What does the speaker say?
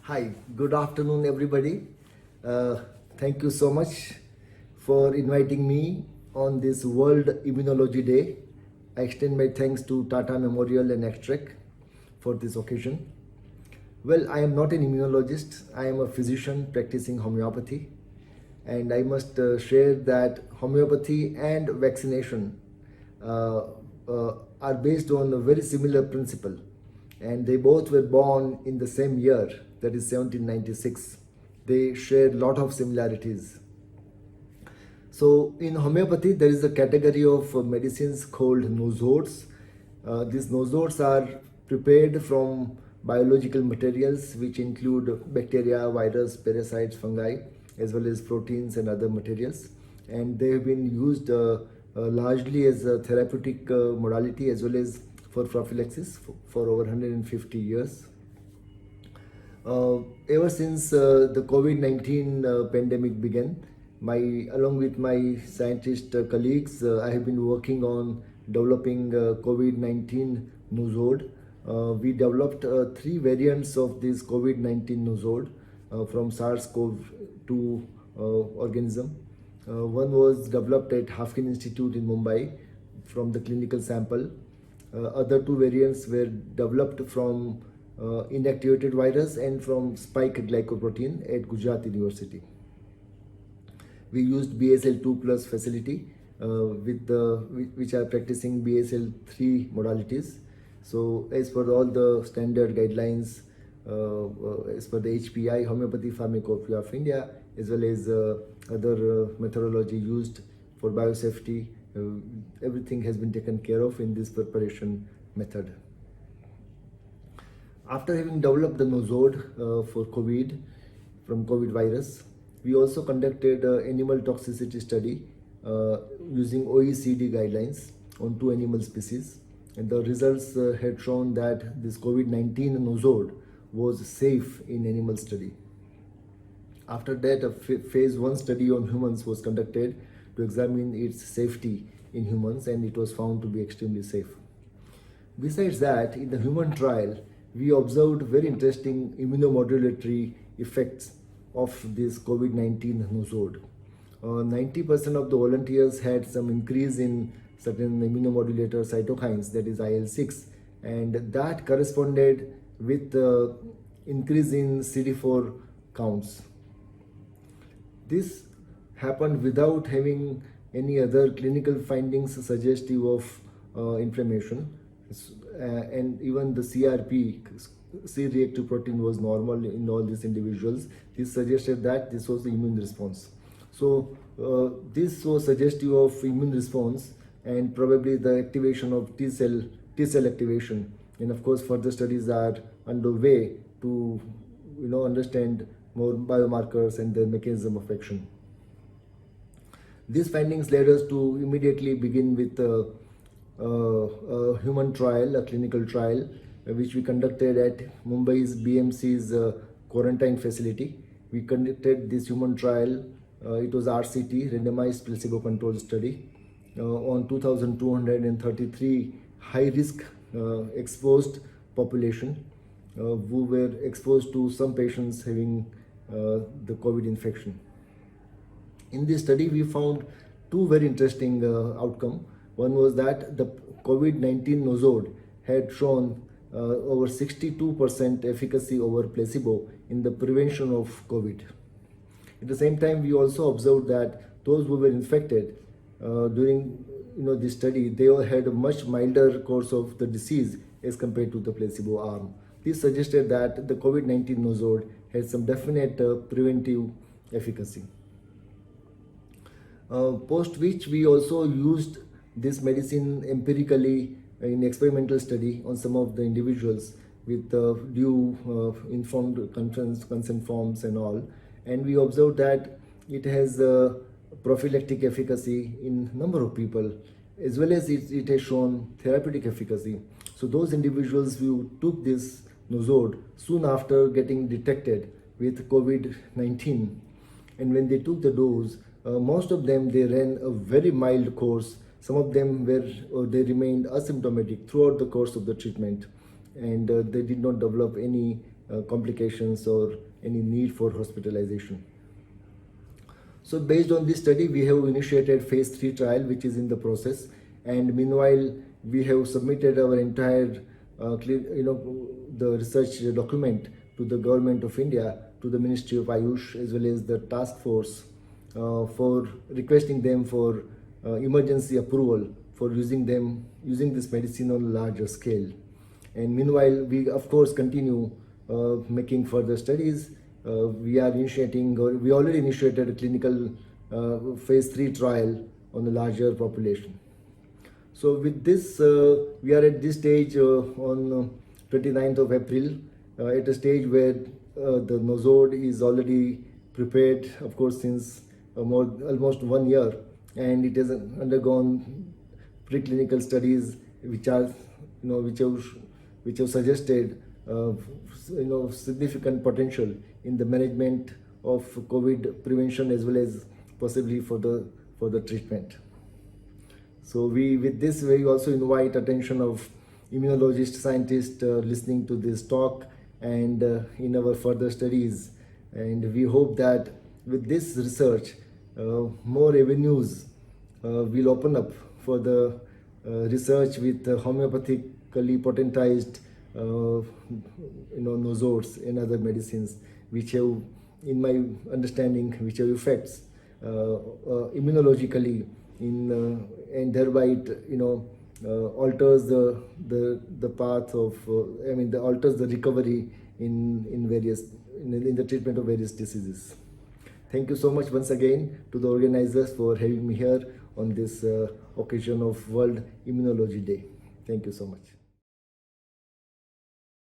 Hi, good afternoon, everybody. Uh, Thank you so much for inviting me on this World Immunology Day. I extend my thanks to Tata Memorial and Extract for this occasion. Well, I am not an immunologist, I am a physician practicing homeopathy, and I must share that homeopathy and vaccination uh, are based on a very similar principle, and they both were born in the same year, that is 1796. They share a lot of similarities. So in homeopathy, there is a category of medicines called nosodes. These nosodes are prepared from biological materials which include bacteria, virus, parasites, fungi, as well as proteins and other materials. And they have been used largely as a therapeutic modality as well as for prophylaxis for over 150 years. Ever since the COVID-19 pandemic began, along with my scientist colleagues, I have been working on developing COVID-19 Nuzod. We developed three variants of this COVID-19 Nuzod from SARS-CoV-2 organism. One was developed at Hafkin Institute in Mumbai from the clinical sample. Other two variants were developed from inactivated virus and from spike glycoprotein at Gujarat University. We used BSL-2 plus facility which are practicing BSL-3 modalities. So as per all the standard guidelines, as per the HPI, Homeopathy Pharmacopoeia of India, as well as other methodology used for biosafety, everything has been taken care of in this preparation method. After having developed the Nozode for COVID, from COVID virus, we also conducted animal toxicity study using OECD guidelines on two animal species, and the results had shown that this COVID-19 Nozode was safe in animal study. After that, a phase 1 study on humans was conducted to examine its safety in humans, and it was found to be extremely safe. Besides that, in the human trial, we observed very interesting immunomodulatory effects of this COVID-19 Nuzod. 90% of the volunteers had some increase in certain immunomodulator cytokines, that is IL-6, and that corresponded with increase in CD4 counts. This happened without having any other clinical findings suggestive of inflammation, and even the CRP, C-reactive protein, was normal in all these individuals. This suggested that this was the immune response. So this was suggestive of immune response and probably the activation of T cell activation. And of course, further studies are underway to understand more biomarkers and the mechanism of action. These findings led us to immediately begin with a human trial, a clinical trial, which we conducted at Mumbai's BMC's quarantine facility. We conducted this human trial, it was RCT, randomized placebo controlled study, on 2,233 high risk exposed population who were exposed to some patients having the COVID infection. In this study, we found two very interesting outcomes. One was that the COVID-19 Nozode had shown over 62% efficacy over placebo in the prevention of COVID. At the same time, we also observed that those who were infected during this study, they all had a much milder course of the disease as compared to the placebo arm. This suggested that the COVID-19 Nozode had some definite preventive efficacy. Post which we also used this medicine empirically in experimental study on some of the individuals with due informed consent forms and all, and we observed that it has prophylactic efficacy in number of people, as well as it has shown therapeutic efficacy. So those individuals who took this Nozode soon after getting detected with COVID-19, and when they took the dose, most of them, they ran a very mild course. Some of them they remained asymptomatic throughout the course of the treatment, and they did not develop any complications or any need for hospitalization. So based on this study, we have initiated phase 3 trial, which is in the process. And meanwhile, we have submitted our entire, the research document to the Government of India, to the Ministry of Ayush, as well as the task force, for requesting them for emergency approval for using this medicine on a larger scale. And meanwhile, we of course continue making further studies. We already initiated a clinical phase 3 trial on a larger population. So with this, we are at this stage on 29th of April, at a stage where the Nosode is already prepared, of course, since almost 1 year, and it has undergone preclinical studies which have suggested significant potential in the management of COVID prevention as well as possibly for the treatment. So with this we also invite attention of immunologist scientists listening to this talk and in our further studies, and we hope that with this research more avenues will open up for the research with homeopathically potentized nosodes and other medicines which have, in my understanding, which have effects immunologically and thereby it alters the path of alters the recovery in the treatment of various diseases. Thank you so much once again to the organizers for having me here on this occasion of World Immunology Day. Thank you so much.